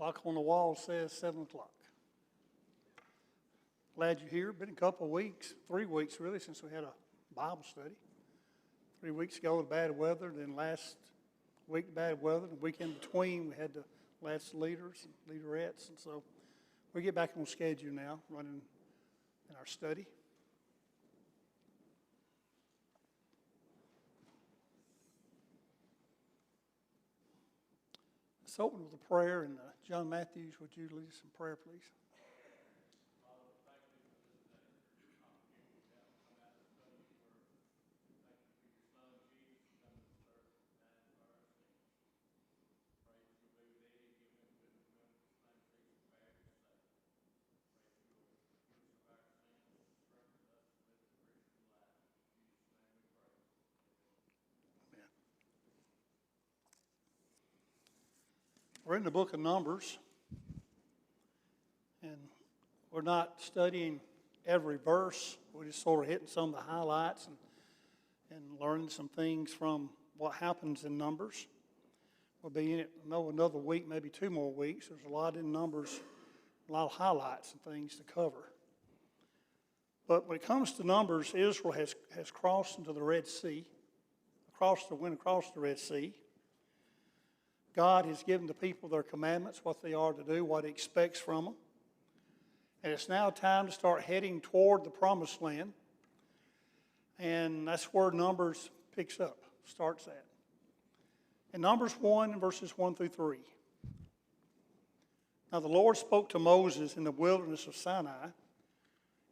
Clock on the wall says 7 o'clock. Glad you're here. Been a couple of weeks, 3 weeks really, since we had a Bible study. 3 weeks ago, the bad weather, then last week, bad weather. The week in between, we had the last leaders and leaderettes. And so we get back on schedule now, running in our study. Let's open with a prayer. And John Matthews, would you lead us in prayer, please? We're in the book of Numbers, and we're not studying every verse. We're just sort of hitting some of the highlights and learning some things from what happens in Numbers. We'll be in it another week, maybe 2 more weeks. There's a lot in Numbers, a lot of highlights and things to cover. But when it comes to Numbers, Israel has crossed into the Red Sea, went across the Red Sea. God has given the people their commandments, what they are to do, what He expects from them. And it's now time to start heading toward the Promised Land. And that's where Numbers picks up, starts at. In Numbers 1, verses 1 through 3. Now the Lord spoke to Moses in the wilderness of Sinai,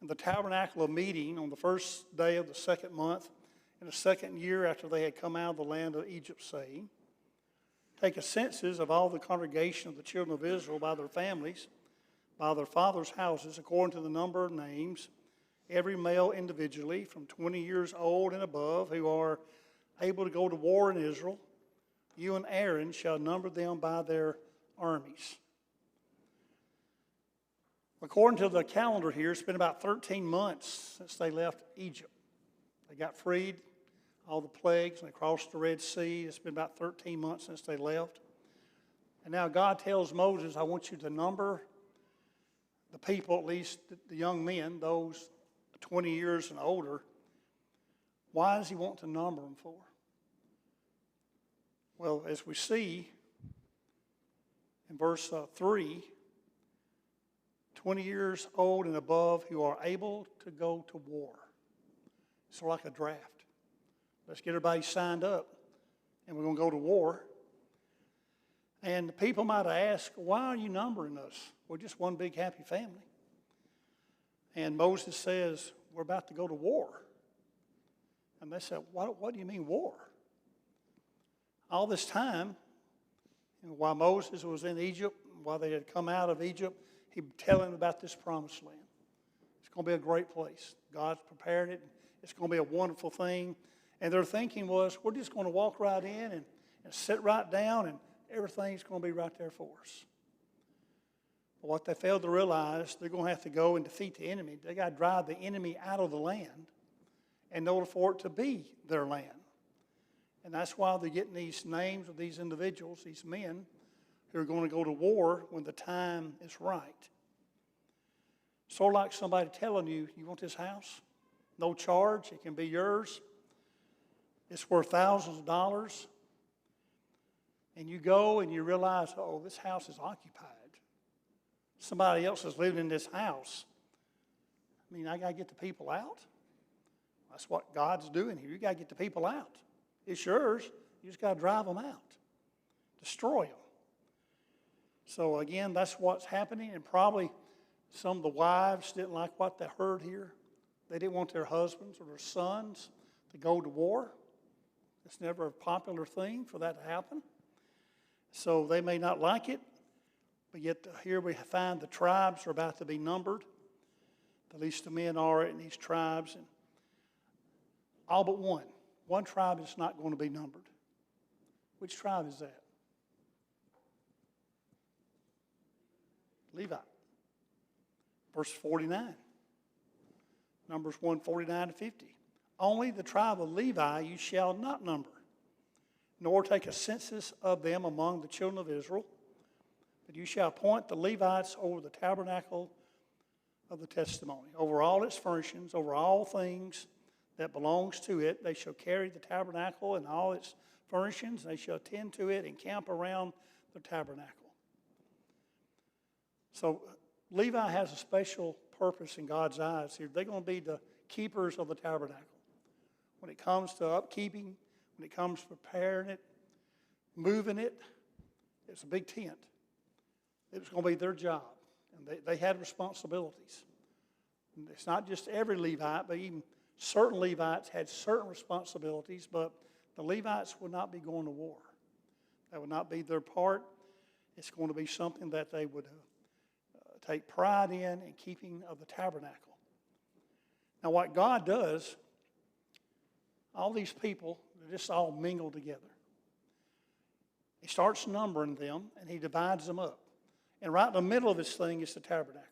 in the tabernacle of meeting, on the first day of the 2nd month, in the 2nd year after they had come out of the land of Egypt, saying, Take a census of all the congregation of the children of Israel by their families, by their fathers' houses, according to the number of names, every male individually, from 20 years old and above, who are able to go to war in Israel. You and Aaron shall number them by their armies. According to the calendar here, it's been about 13 months since they left Egypt. They got freed. All the plagues, and they crossed the Red Sea. It's been about 13 months since they left. And now God tells Moses, I want you to number the people, at least the young men, those 20 years and older. Why does He want to number them for? Well, as we see in verse 3, 20 years old and above who are able to go to war. It's like a draft. Let's get everybody signed up, and we're going to go to war. And the people might ask, why are you numbering us? We're just one big happy family. And Moses says, we're about to go to war. And they said, what do you mean war? All this time, while Moses was in Egypt, while they had come out of Egypt, he would tell them about this promised land. It's going to be a great place. God's prepared it. It's going to be a wonderful thing. And their thinking was, we're just going to walk right in and sit right down, and everything's going to be right there for us. But what they failed to realize, they're going to have to go and defeat the enemy. They got to drive the enemy out of the land in order for it to be their land. And that's why they're getting these names of these individuals, these men, who are going to go to war when the time is right. Sort of like somebody telling you, you want this house? No charge, it can be yours. It's worth thousands of dollars. And you go and you realize, oh, this house is occupied. Somebody else is living in this house. I mean, I got to get the people out. That's what God's doing here. You got to get the people out. It's yours. You just got to drive them out. Destroy them. So again, that's what's happening. And probably some of the wives didn't like what they heard here. They didn't want their husbands or their sons to go to war. It's never a popular thing for that to happen. So they may not like it, but yet here we find the tribes are about to be numbered. At least the men are in these tribes. And all but one. One tribe is not going to be numbered. Which tribe is that? Levi. Verse 49. Numbers 1, 49 to 50. Only the tribe of Levi you shall not number, nor take a census of them among the children of Israel, But you shall appoint the Levites over the tabernacle of the testimony, over all its furnishings, over all things that belongs to it. They shall carry the tabernacle and all its furnishings. They shall attend to it and camp around the tabernacle. So Levi has a special purpose in God's eyes here. They're going to be the keepers of the tabernacle. When it comes to upkeeping, when it comes to preparing it, moving it, it's a big tent. It was going to be their job. And they had responsibilities. And it's not just every Levite, but even certain Levites had certain responsibilities, but the Levites would not be going to war. That would not be their part. It's going to be something that they would take pride in keeping of the tabernacle. Now what God does, all these people, they just all mingle together. He starts numbering them and he divides them up. And right in the middle of this thing is the tabernacle.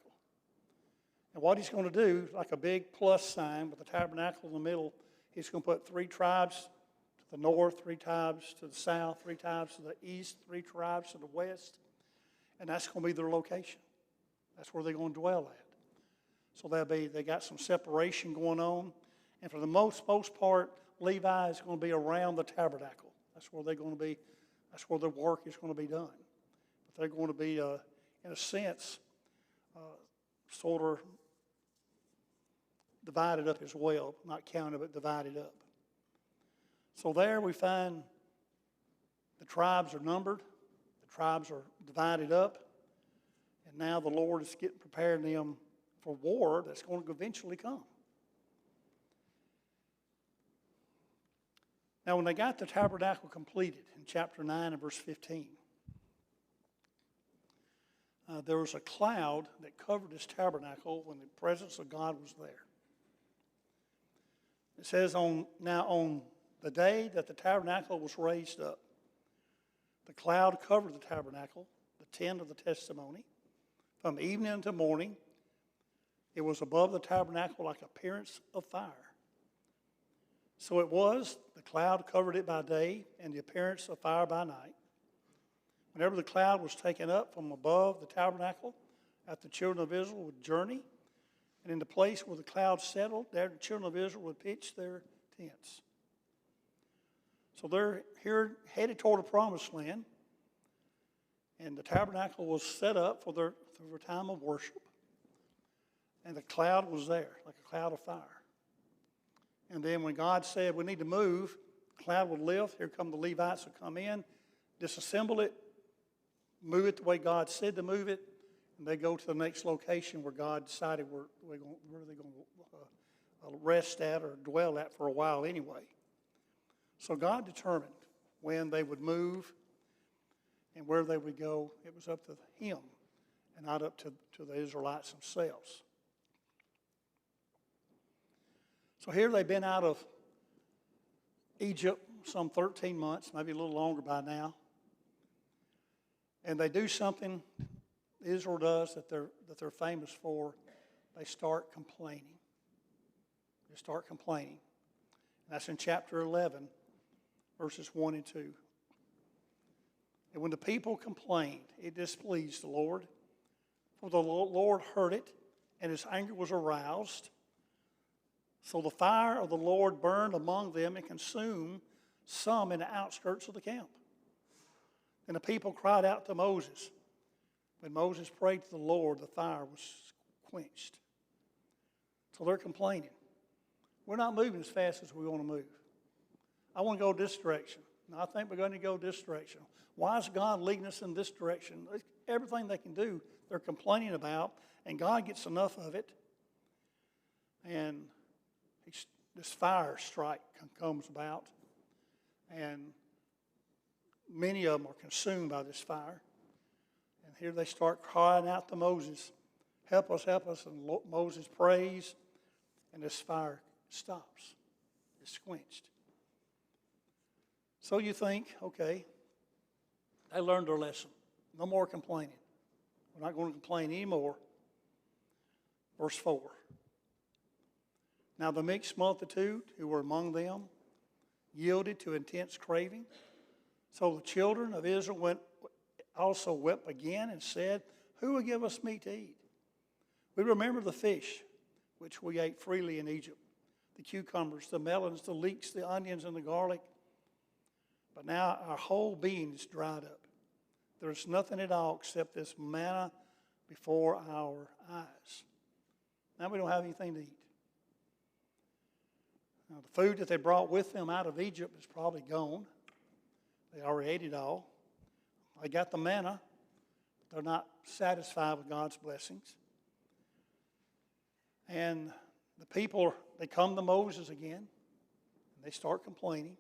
And what he's going to do, like a big plus sign with the tabernacle in the middle, he's going to put 3 tribes to the north, 3 tribes to the south, 3 tribes to the east, 3 tribes to the west. And that's going to be their location. That's where they're going to dwell at. So they got some separation going on. And for the most part, Levi is going to be around the tabernacle. That's where they're going to be. That's where their work is going to be done. But they're going to be, in a sense, sort of divided up as well. Not counted, but divided up. So there we find the tribes are numbered. The tribes are divided up. And now the Lord is preparing them for war that's going to eventually come. Now, when they got the tabernacle completed in chapter 9 and verse 15, there was a cloud that covered this tabernacle when the presence of God was there. It says, on the day that the tabernacle was raised up, the cloud covered the tabernacle, the tent of the testimony, from evening until morning. It was above the tabernacle like appearance of fire. So it was, the cloud covered it by day, and the appearance of fire by night. Whenever the cloud was taken up from above the tabernacle, after the children of Israel would journey, and in the place where the cloud settled, there the children of Israel would pitch their tents. So they're here headed toward the promised land, and the tabernacle was set up for their time of worship. And the cloud was there, like a cloud of fire. And then when God said we need to move, the cloud would lift. Here come the Levites would come in, disassemble it, move it the way God said to move it, and they go to the next location where God decided where they're going to rest at or dwell at for a while anyway. So God determined when they would move and where they would go. It was up to Him and not up to the Israelites themselves. So here they've been out of Egypt some 13 months, maybe a little longer by now. And they do something Israel does that they're famous for. They start complaining. They start complaining. And that's in chapter 11, verses 1 and 2. And when the people complained, it displeased the Lord. For the Lord heard it, and His anger was aroused. So the fire of the Lord burned among them and consumed some in the outskirts of the camp. And the people cried out to Moses. When Moses prayed to the Lord, the fire was quenched. So they're complaining. We're not moving as fast as we want to move. I want to go this direction. No, I think we're going to go this direction. Why is God leading us in this direction? Everything they can do, they're complaining about, and God gets enough of it. And this fire strike comes about, and many of them are consumed by this fire. And here they start crying out to Moses, help us, help us. And Moses prays, and this fire stops. It's quenched. So you think, okay, they learned their lesson. No more complaining. We're not going to complain anymore. Verse 4. Now the mixed multitude who were among them yielded to intense craving. So the children of Israel went also wept again and said, Who will give us meat to eat? We remember the fish, which we ate freely in Egypt, the cucumbers, the melons, the leeks, the onions, and the garlic. But now our whole being is dried up. There's nothing at all except this manna before our eyes. Now we don't have anything to eat. Now the food that they brought with them out of Egypt is probably gone. They already ate it all. They got the manna. They're not satisfied with God's blessings. And the people, they come to Moses again, and they start complaining,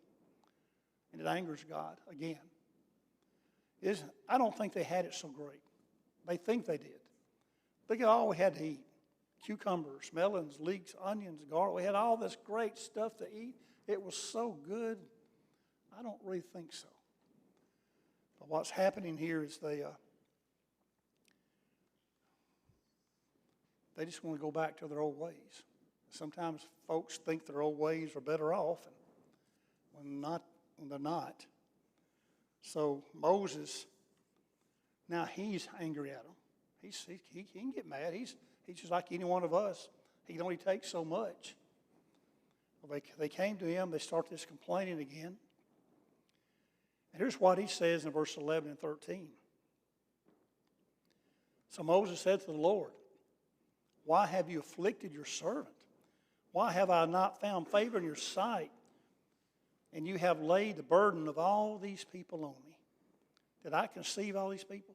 and it angers God again. I don't think they had it so great. They think they did. Look at all we had to eat. Cucumbers, melons, leeks, onions, garlic. We had all this great stuff to eat. It was so good. I don't really think so. But what's happening here is they just want to go back to their old ways. Sometimes folks think their old ways are better off, and when they're not. So Moses, now he's angry at them. He can get mad. He's just like any one of us. He can only take so much. Well, they came to him. They start this complaining again. And here's what he says in verse 11 and 13. So Moses said to the Lord, Why have you afflicted your servant? Why have I not found favor in your sight? And you have laid the burden of all these people on me. Did I conceive all these people?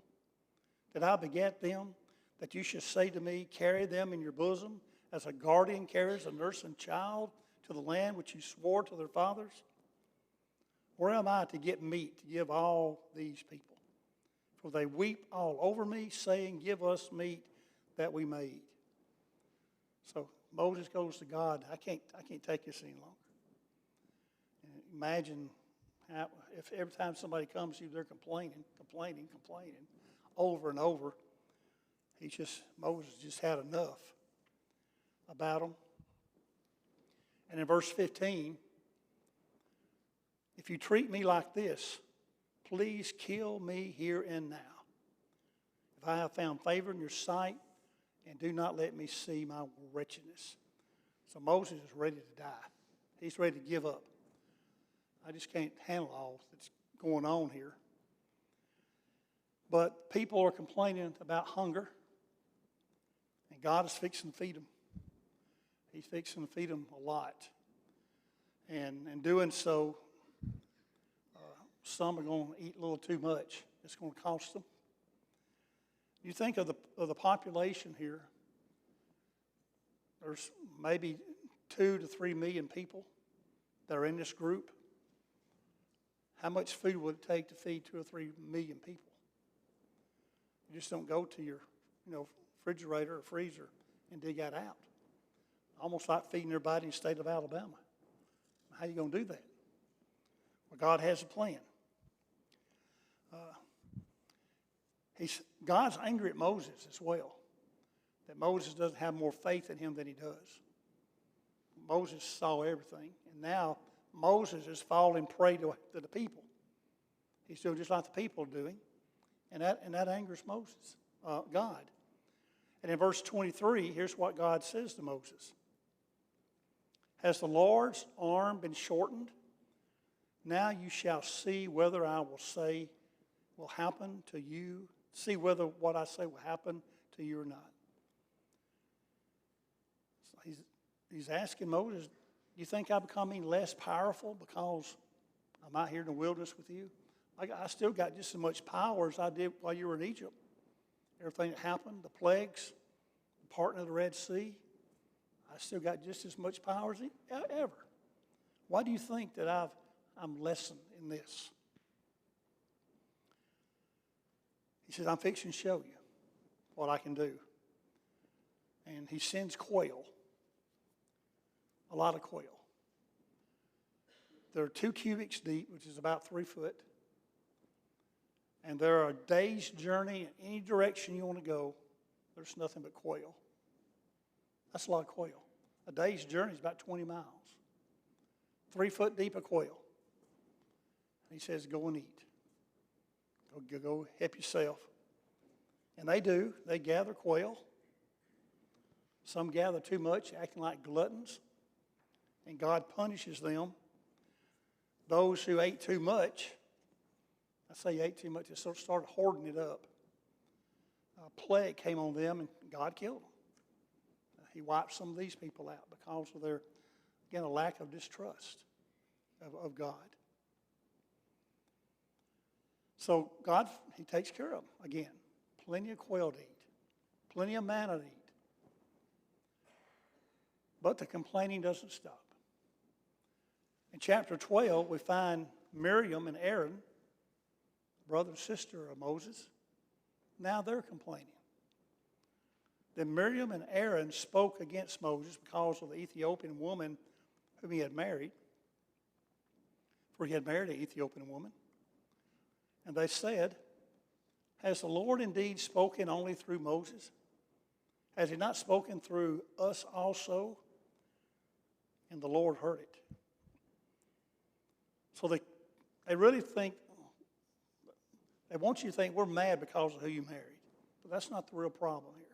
Did I beget them? That you should say to me, Carry them in your bosom, as a guardian carries a nursing child to the land which you swore to their fathers? Where am I to get meat to give all these people? For they weep all over me, saying, Give us meat that we may eat. So Moses goes to God, I can't take this any longer. And imagine if every time somebody comes to you, they're complaining, over and over. Moses just had enough about them. And in verse 15, if you treat me like this, please kill me here and now. If I have found favor in your sight, and do not let me see my wretchedness. So Moses is ready to die. He's ready to give up. I just can't handle all that's going on here. But people are complaining about hunger, and God is fixing to feed them. He's fixing to feed them a lot. And in doing so, some are going to eat a little too much. It's going to cost them. You think of the population here, there's maybe 2 to 3 million people that are in this group. How much food would it take to feed 2 or 3 million people? You just don't go to your refrigerator or freezer and dig that out. Almost like feeding everybody in the state of Alabama. How are you going to do that? Well, God has a plan. God's angry at Moses as well, that Moses doesn't have more faith in him than he does. Moses saw everything, and now Moses is falling prey to the people. He's doing just like the people are doing, and that angers God. And in verse 23, here's what God says to Moses. Has the Lord's arm been shortened? Now you shall see whether I will say will happen to you. See whether what I say will happen to you or not. So he's asking Moses, do you think I become any less powerful because I'm out here in the wilderness with you? I still got just as much power as I did while you were in Egypt. Everything that happened, the plagues, the parting of the Red Sea, I still got just as much power as ever. Why do you think that I'm lessened in this? He says, I'm fixing to show you what I can do. And he sends quail, a lot of quail. They're 2 cubits deep, which is about 3 foot. And they're a day's journey in any direction you want to go. There's nothing but quail. That's a lot of quail. A day's journey is about 20 miles. 3 foot deep of quail. And he says, go and eat. Go help yourself. And they do. They gather quail. Some gather too much, acting like gluttons, and God punishes them. Those who ate too much, I say ate too much, they sort of started hoarding it up. A plague came on them, and God killed them. He wiped some of these people out because of their, again, a lack of distrust of God. So God, He takes care of them. Again, plenty of quail to eat, plenty of manna to eat. But the complaining doesn't stop. In chapter 12, we find Miriam and Aaron, brother and sister of Moses. Now they're complaining. Then Miriam and Aaron spoke against Moses because of the Ethiopian woman whom he had married. For he had married an Ethiopian woman. And they said, has the Lord indeed spoken only through Moses? Has he not spoken through us also? And the Lord heard it. So they really think, they want you to think we're mad because of who you married. But that's not the real problem here.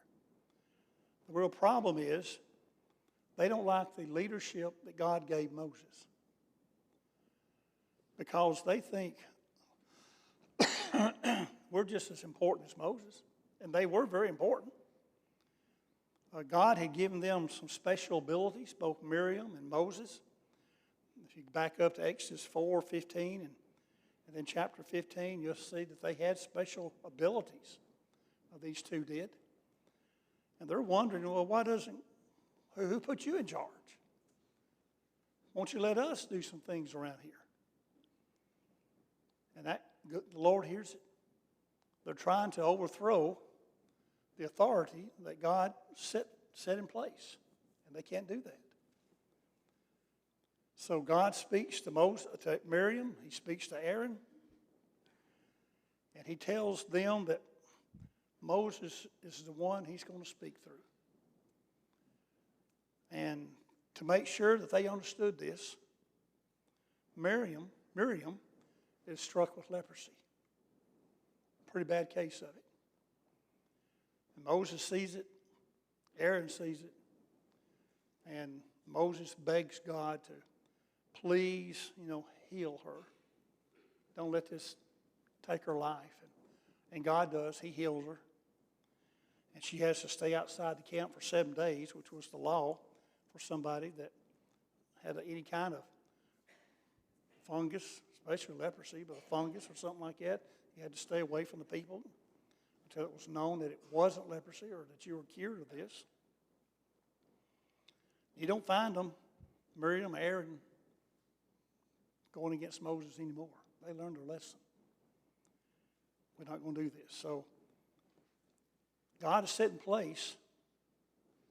The real problem is they don't like the leadership that God gave Moses. Because they think we're just as important as Moses. And they were very important. God had given them some special abilities, both Miriam and Moses. If you back up to Exodus 4:15 and then chapter 15, you'll see that they had special abilities. These two did. And they're wondering, well, why doesn't, who put you in charge? Won't you let us do some things around here? And the Lord hears it. They're trying to overthrow the authority that God set in place. And they can't do that. So God speaks to Miriam, He speaks to Aaron, and He tells them that Moses is the one He's going to speak through. And to make sure that they understood this, Miriam is struck with leprosy. Pretty bad case of it. And Moses sees it, Aaron sees it, and Moses begs God to please, heal her. Don't let this take her life. And God does. He heals her. And she has to stay outside the camp for 7 days, which was the law for somebody that had any kind of fungus, especially leprosy, but a fungus or something like that. You had to stay away from the people until it was known that it wasn't leprosy or that you were cured of this. You don't find them, Miriam, Aaron, going against Moses anymore. They learned their lesson. We're not going to do this. So God has set in place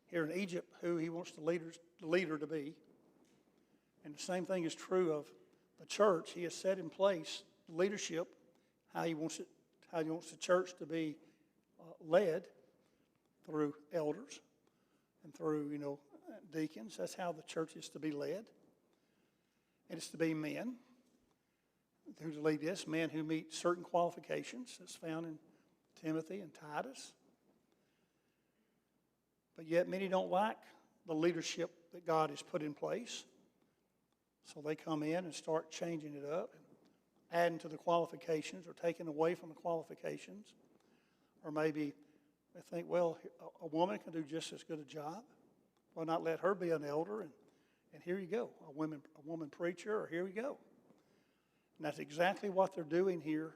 here in Egypt who He wants the leader to be. And the same thing is true of the church. He has set in place leadership, how He wants the church to be led through elders and through, deacons. That's how the church is to be led. And it's to be men who lead this, men who meet certain qualifications that's found in Timothy and Titus. But yet many don't like the leadership that God has put in place. So they come in and start changing it up, and adding to the qualifications or taking away from the qualifications. Or maybe they think, well, a woman can do just as good a job. Why not let her be an elder? And here you go, a woman preacher, or here we go. And that's exactly what they're doing here.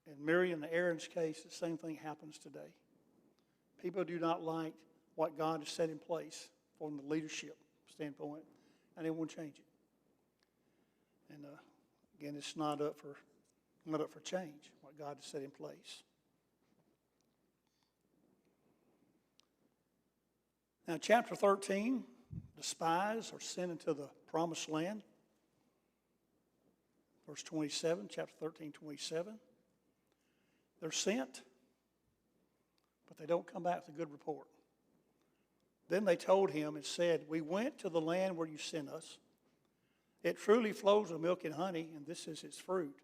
In Miriam and Aaron's case, the same thing happens today. People do not like what God has set in place from the leadership standpoint, and they won't change it. And again, it's not up for change, what God has set in place. Now, chapter 13, the spies are sent into the promised land. Verse 27, chapter 13, 27. They're sent, but they don't come back with a good report. Then they told him and said, we went to the land where you sent us. It truly flows with milk and honey, and this is its fruit.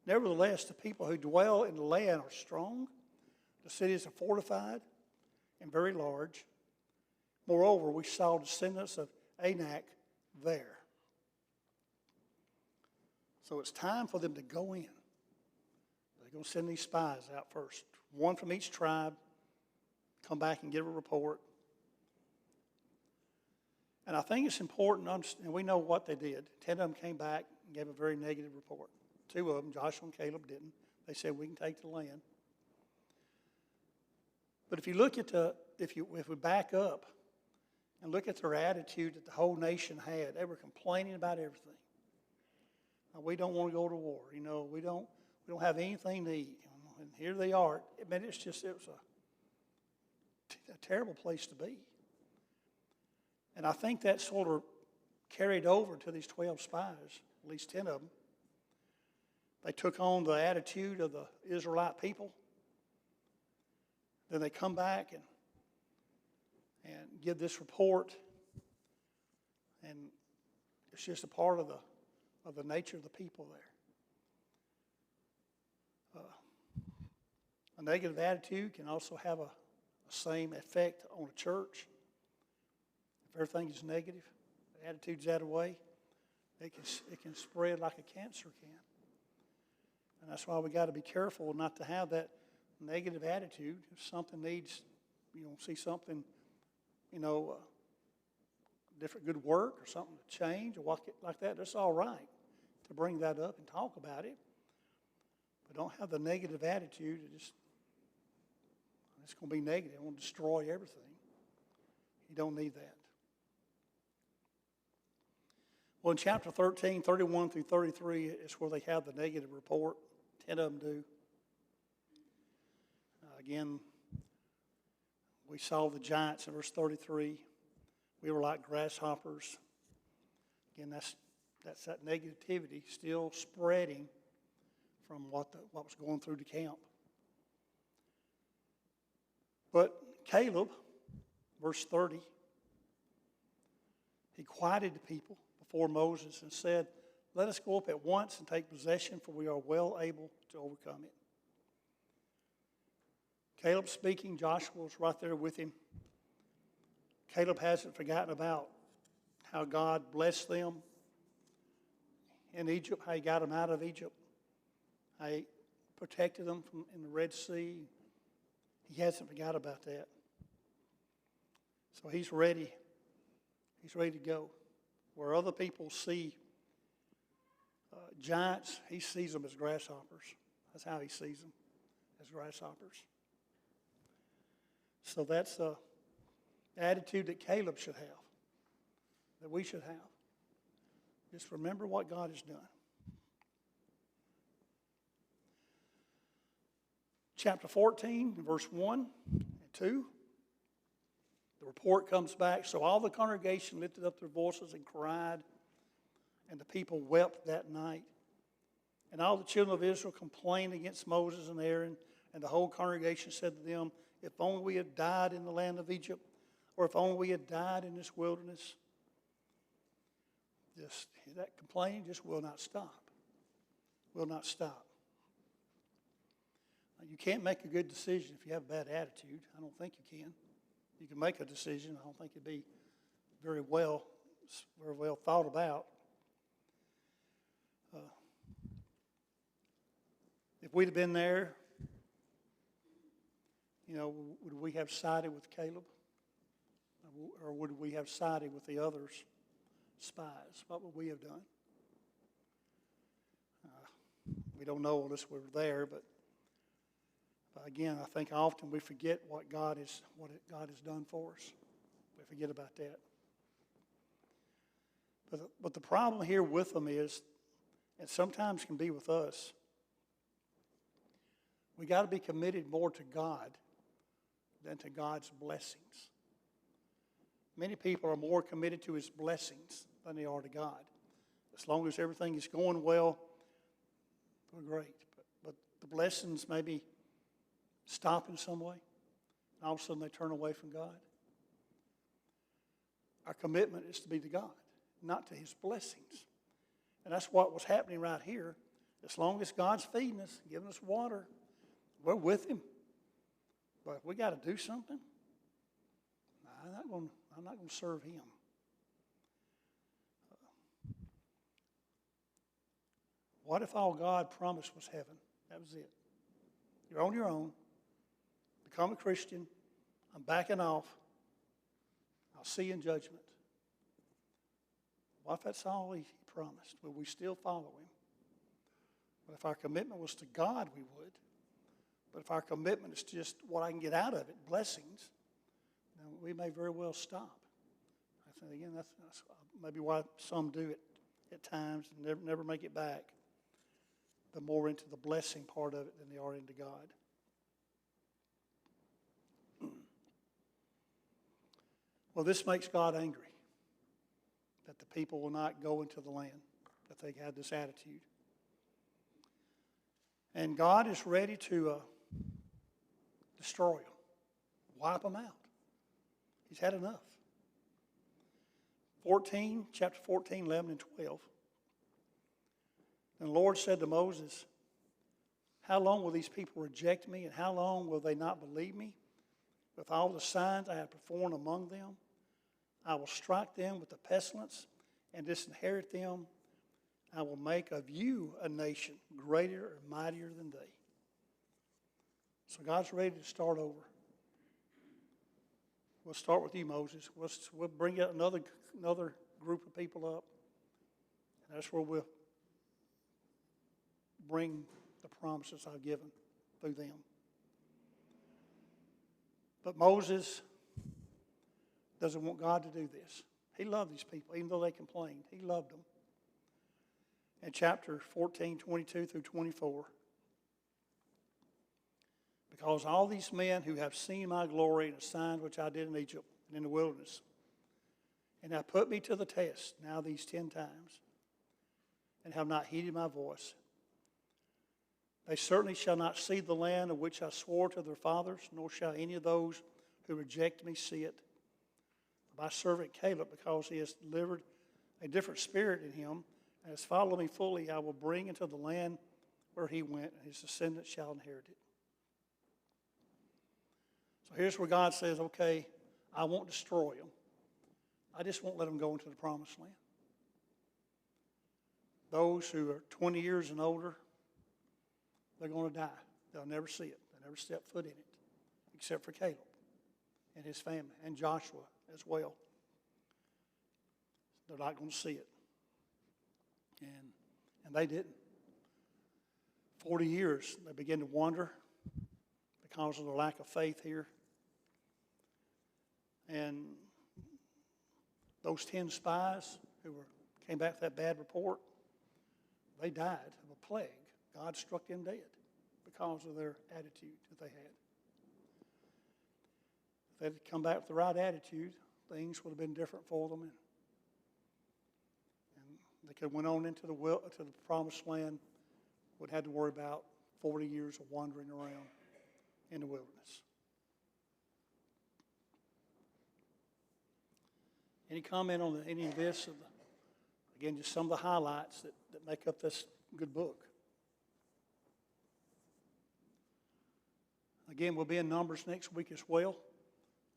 Nevertheless, the people who dwell in the land are strong. The cities are fortified and very large. Moreover, we saw descendants of Anak there. So it's time for them to go in. They're going to send these spies out first. One from each tribe, come back and give a report. And I think it's important to understand, we know what they did. 10 of them came back and gave a very negative report. 2 of them, Joshua and Caleb, didn't. They said, we can take the land. But if you look at if we back up and look at their attitude that the whole nation had, they were complaining about everything. We don't want to go to war. We don't have anything to eat. And here they are. I mean, it was a terrible place to be. And I think that sort of carried over to these 12 spies, at least 10 of them. They took on the attitude of the Israelite people. Then they come back and give this report. And it's just a part of the nature of the people there. A negative attitude can also have a same effect on a church. If everything is negative, the attitude's that way, it can spread like a cancer can. And that's why we got to be careful not to have that negative attitude. If something needs, see something, different good work or something to change or like that, that's all right to bring that up and talk about it. But don't have the negative attitude. It's going to be negative. It will destroy everything. You don't need that. Well, in chapter 13, 31 through 33 is where they have the negative report. 10 of them do. Again, we saw the giants in verse 33. We were like grasshoppers. Again, that's that negativity still spreading from what was going through the camp. But Caleb, verse 30, he quieted the people before Moses and said, let us go up at once and take possession, for we are well able to overcome it. Caleb speaking, Joshua was right there with him. Caleb hasn't forgotten about how God blessed them in Egypt, how he got them out of Egypt, how he protected them in the Red Sea. He hasn't forgot about that. So he's ready. He's ready to go. Where other people see giants, he sees them as grasshoppers. That's how he sees them, as grasshoppers. So that's the attitude that Caleb should have, that we should have. Just remember what God has done. Chapter 14, verse 1 and 2. The report comes back. So all the congregation lifted up their voices and cried, and the people wept that night. And all the children of Israel complained against Moses and Aaron, and the whole congregation said to them, if only we had died in the land of Egypt, or if only we had died in this wilderness. That complaining just will not stop. Will not stop. You can't make a good decision if you have a bad attitude. I don't think you can. You can make a decision. I don't think it'd be very well thought about. If we'd have been there, would we have sided with Caleb? Or would we have sided with the others' spies? What would we have done? We don't know unless we were there, but again, I think often we forget what God has done for us. We forget about that. But the problem here with them is, and sometimes can be with us, we got to be committed more to God than to God's blessings. Many people are more committed to his blessings than they are to God. As long as everything is going well, we're great. But the blessings maybe stop in some way, and all of a sudden they turn away from God. Our commitment is to be to God, not to his blessings. And that's what was happening right here. As long as God's feeding us, giving us water, we're with Him. But if we got to do something, I'm not going to serve Him. What if all God promised was heaven? That was it. You're on your own. Become a Christian. I'm backing off. I'll see you in judgment. What if that's all He promised? Will we still follow Him? But if our commitment was to God, we would. But if our commitment is just what I can get out of it, blessings, then we may very well stop. I think, again, that's maybe why some do it at times and never make it back. They're more into the blessing part of it than they are into God. Well, this makes God angry, that the people will not go into the land, that they had this attitude. And God is ready to destroy them, wipe them out. He's had enough. Chapter 14, 11 and 12. And the Lord said to Moses, how long will these people reject me, and how long will they not believe me? With all the signs I have performed among them, I will strike them with the pestilence and disinherit them. I will make of you a nation greater and mightier than they. So God's ready to start over. We'll start with you, Moses. We'll bring out another group of people up. And that's where we'll bring the promises I've given through them. But Moses doesn't want God to do this. He loved these people, even though they complained. He loved them. In chapter 14, 22 through 24, because all these men who have seen my glory and the signs which I did in Egypt and in the wilderness, and have put me to the test now these 10 times, and have not heeded my voice, they certainly shall not see the land of which I swore to their fathers, nor shall any of those who reject me see it. My servant Caleb, because he has delivered a different spirit in him, and has followed me fully, I will bring into the land where he went, and his descendants shall inherit it. So here's where God says, okay, I won't destroy them. I just won't let them go into the promised land. Those who are 20 years and older, they're going to die. They'll never see it. They'll never step foot in it, except for Caleb and his family, and Joshua as well. They're not going to see it. And they didn't. 40 years, they began to wander because of their lack of faith here. And those 10 spies who came back with that bad report, they died of a plague. God struck them dead because of their attitude that they had. If they had come back with the right attitude, things would have been different for them. And they could have went on into the promised land, would have had to worry about 40 years of wandering around in the wilderness. Any comment on any of this? Again, just some of the highlights that make up this good book. Again, we'll be in Numbers next week as well.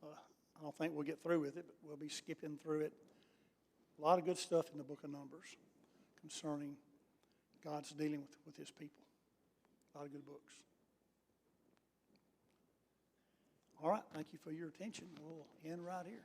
I don't think we'll get through with it, but we'll be skipping through it. A lot of good stuff in the book of Numbers concerning God's dealing with His people. A lot of good books. All right, thank you for your attention. We'll end right here.